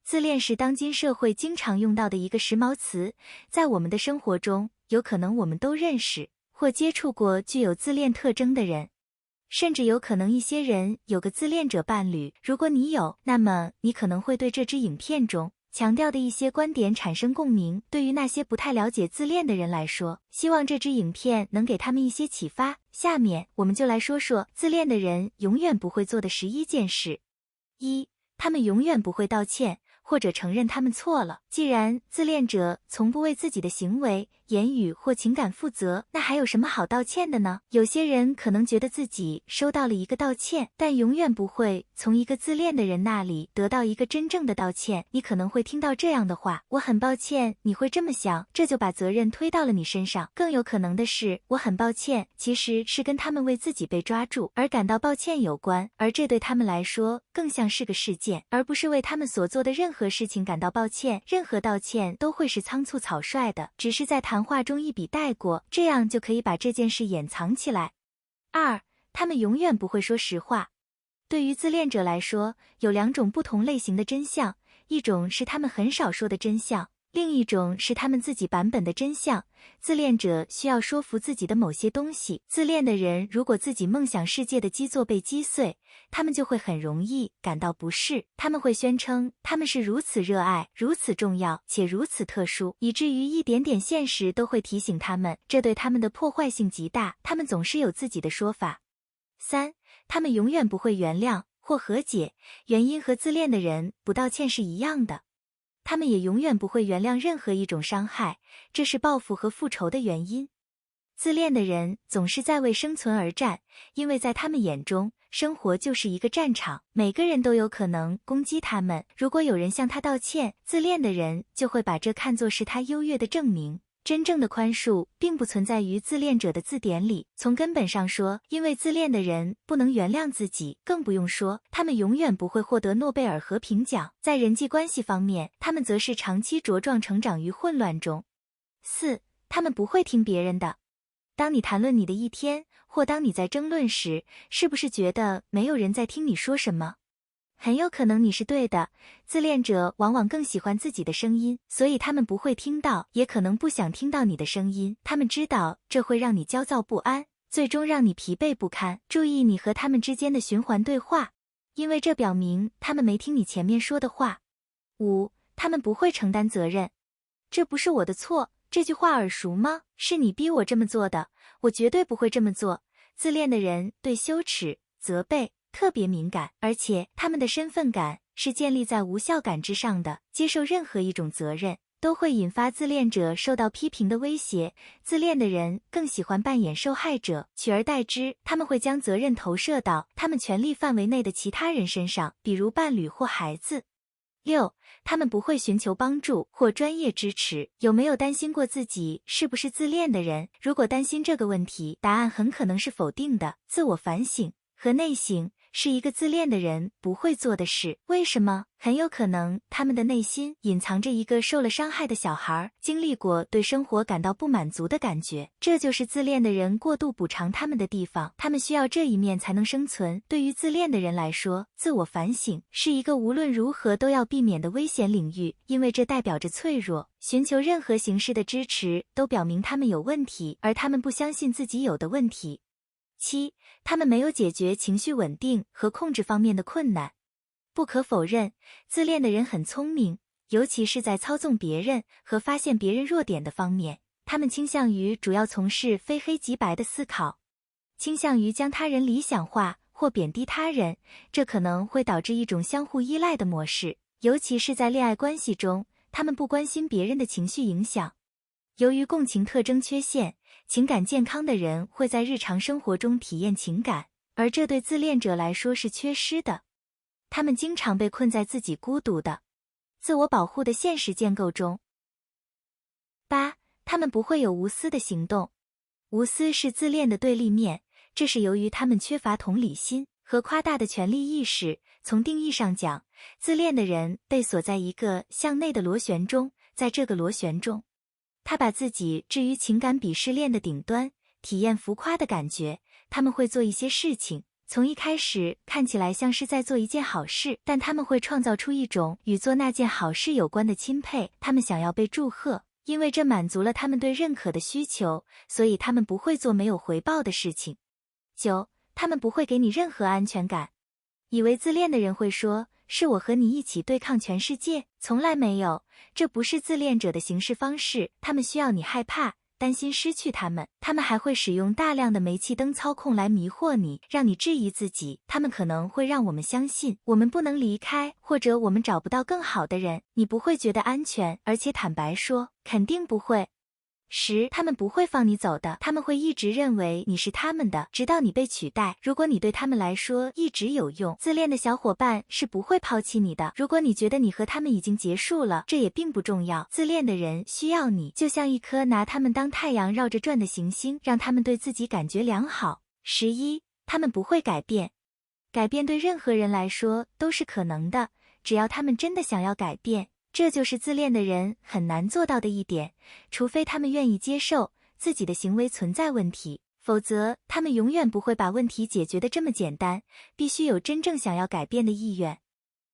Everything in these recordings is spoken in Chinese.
自恋是当今社会经常用到的一个时髦词，在我们的生活中，有可能我们都认识或接触过具有自恋特征的人，甚至有可能一些人有个自恋者伴侣。如果你有，那么你可能会对这支影片中强调的一些观点产生共鸣。对于那些不太了解自恋的人来说，希望这支影片能给他们一些启发。下面我们就来说说自恋的人永远不会做的11件事。1. 他们永远不会道歉或者承认他们错了。既然自恋者从不为自己的行为、言语或情感负责，那还有什么好道歉的呢？有些人可能觉得自己收到了一个道歉，但永远不会从一个自恋的人那里得到一个真正的道歉。你可能会听到这样的话：我很抱歉你会这么想，这就把责任推到了你身上。更有可能的是，我很抱歉，其实是跟他们为自己被抓住而感到抱歉有关，而这对他们来说更像是个事件，而不是为他们所做的任何事情感到抱歉。任何道歉都会是仓促草率的，只是在谈话中一笔带过，这样就可以把这件事掩藏起来。2. 他们永远不会说实话。对于自恋者来说，有2种不同类型的真相，一种是他们很少说的真相，另一种是他们自己版本的真相。自恋者需要说服自己的某些东西。自恋的人如果自己梦想世界的基座被击碎，他们就会很容易感到不适。他们会宣称他们是如此热爱、如此重要且如此特殊，以至于一点点现实都会提醒他们，这对他们的破坏性极大。他们总是有自己的说法。3. 他们永远不会原谅或和解，原因和自恋的人不道歉是一样的。他们也永远不会原谅任何一种伤害，这是报复和复仇的原因。自恋的人总是在为生存而战，因为在他们眼中，生活就是一个战场，每个人都有可能攻击他们。如果有人向他道歉，自恋的人就会把这看作是他优越的证明。真正的宽恕并不存在于自恋者的字典里。从根本上说，因为自恋的人不能原谅自己，更不用说他们永远不会获得诺贝尔和平奖。在人际关系方面，他们则是长期茁壮成长于混乱中。4. 他们不会听别人的。当你谈论你的一天，或当你在争论时，是不是觉得没有人在听你说什么？很有可能你是对的，自恋者往往更喜欢自己的声音，所以他们不会听到，也可能不想听到你的声音。他们知道这会让你焦躁不安，最终让你疲惫不堪。注意你和他们之间的循环对话，因为这表明他们没听你前面说的话。5. 他们不会承担责任。这不是我的错，这句话耳熟吗？是你逼我这么做的，我绝对不会这么做。自恋的人对羞耻、责备特别敏感，而且他们的身份感是建立在无效感之上的。接受任何一种责任都会引发自恋者受到批评的威胁。自恋的人更喜欢扮演受害者，取而代之，他们会将责任投射到他们权力范围内的其他人身上，比如伴侣或孩子。6. 他们不会寻求帮助或专业支持。有没有担心过自己是不是自恋的人？如果担心这个问题，答案很可能是否定的。自我反省和内省是一个自恋的人不会做的事。为什么？很有可能他们的内心隐藏着一个受了伤害的小孩，经历过对生活感到不满足的感觉。这就是自恋的人过度补偿他们的地方，他们需要这一面才能生存。对于自恋的人来说，自我反省是一个无论如何都要避免的危险领域，因为这代表着脆弱。寻求任何形式的支持都表明他们有问题，而他们不相信自己有的问题。7. 他们没有解决情绪稳定和控制方面的困难。不可否认，自恋的人很聪明，尤其是在操纵别人和发现别人弱点的方面。他们倾向于主要从事非黑即白的思考，倾向于将他人理想化或贬低他人，这可能会导致一种相互依赖的模式，尤其是在恋爱关系中，他们不关心别人的情绪影响。由于共情特征缺陷，情感健康的人会在日常生活中体验情感，而这对自恋者来说是缺失的。他们经常被困在自己孤独的、自我保护的现实建构中。8. 他们不会有无私的行动。无私是自恋的对立面，这是由于他们缺乏同理心和夸大的权利意识。从定义上讲，自恋的人被锁在一个向内的螺旋中，在这个螺旋中，他把自己置于情感鄙视链的顶端，体验浮夸的感觉。他们会做一些事情，从一开始看起来像是在做一件好事，但他们会创造出一种与做那件好事有关的钦佩，他们想要被祝贺，因为这满足了他们对认可的需求，所以他们不会做没有回报的事情。9. 他们不会给你任何安全感。以为自恋的人会说，是我和你一起对抗全世界，从来没有，这不是自恋者的行事方式，他们需要你害怕，担心失去他们，他们还会使用大量的煤气灯操控来迷惑你，让你质疑自己，他们可能会让我们相信，我们不能离开，或者我们找不到更好的人，你不会觉得安全，而且坦白说，肯定不会。10. 他们不会放你走的，他们会一直认为你是他们的，直到你被取代。如果你对他们来说一直有用，自恋的小伙伴是不会抛弃你的。如果你觉得你和他们已经结束了，这也并不重要。自恋的人需要你，就像一颗拿他们当太阳绕着转的行星，让他们对自己感觉良好。11. 他们不会改变。改变对任何人来说都是可能的，只要他们真的想要改变。这就是自恋的人很难做到的一点，除非他们愿意接受自己的行为存在问题，否则他们永远不会把问题解决得这么简单，必须有真正想要改变的意愿。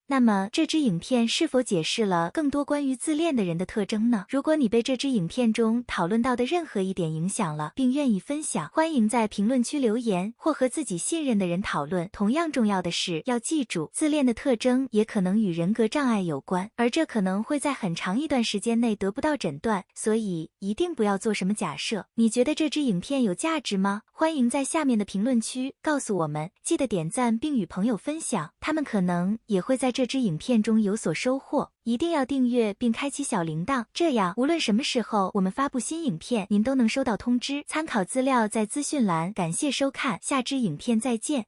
那么这支影片是否解释了更多关于自恋的人的特征呢？如果你被这支影片中讨论到的任何一点影响了，并愿意分享，欢迎在评论区留言或和自己信任的人讨论。同样重要的是，要记住，自恋的特征也可能与人格障碍有关，而这可能会在很长一段时间内得不到诊断，所以一定不要做什么假设。你觉得这支影片有价值吗？欢迎在下面的评论区告诉我们，记得点赞并与朋友分享，他们可能也会在这支影片中有所收获。一定要订阅并开启小铃铛，这样无论什么时候我们发布新影片，您都能收到通知。参考资料在资讯栏。感谢收看，下支影片再见。